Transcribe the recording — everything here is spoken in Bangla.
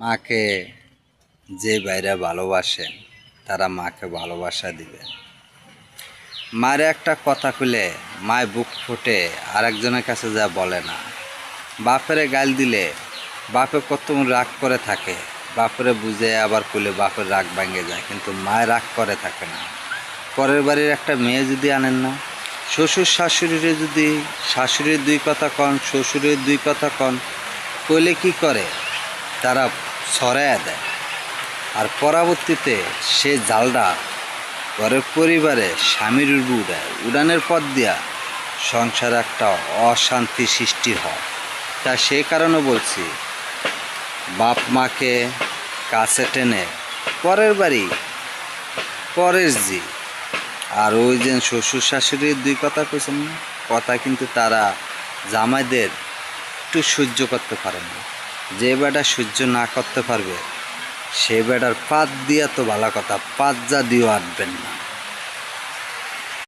মাকে যে ভাইরা ভালোবাসেন তারা মাকে ভালোবাসা দিবেন। মায়ের একটা কথা খুলে মায় বুক ফুটে আরেকজনের কাছে যা বলে না। বাপেরে গাল দিলে বাপে কত রাগ করে থাকে, বাপরে বুঝে আবার খুলে বাপের রাগ ভেঙে যায়, কিন্তু মায়ের রাগ করে থাকে না। পরের বাড়ির একটা মেয়ে যদি আনেন না, শ্বশুর শাশুড়িরে যদি শাশুড়ির দুই কথা কন, শ্বশুরের দুই কথা কন, কইলে কি করে তারা ছড়াইয়া দেয়। আর পরবর্তীতে সে জালটা ঘরের পরিবারে স্বামীর উপর উড়ায়, উড়ানের পথ দিয়া সংসারে একটা অশান্তি সৃষ্টি হয়। তা সেই কারণে বলছি, বাপ মাকে কাছে টেনে পরের বাড়ি পরের জি। আর ওই যে শ্বশুর শাশুড়ির দুই কথা কইছেন না, কথা কিন্তু তারা জামাইদের একটু সহ্য করতে পারে না। যে বেটা সহ্য না করতে পারবে সে বেটার পাত দিয়া তো ভালো কথা, পাত যা দিয়েও আটবেন না।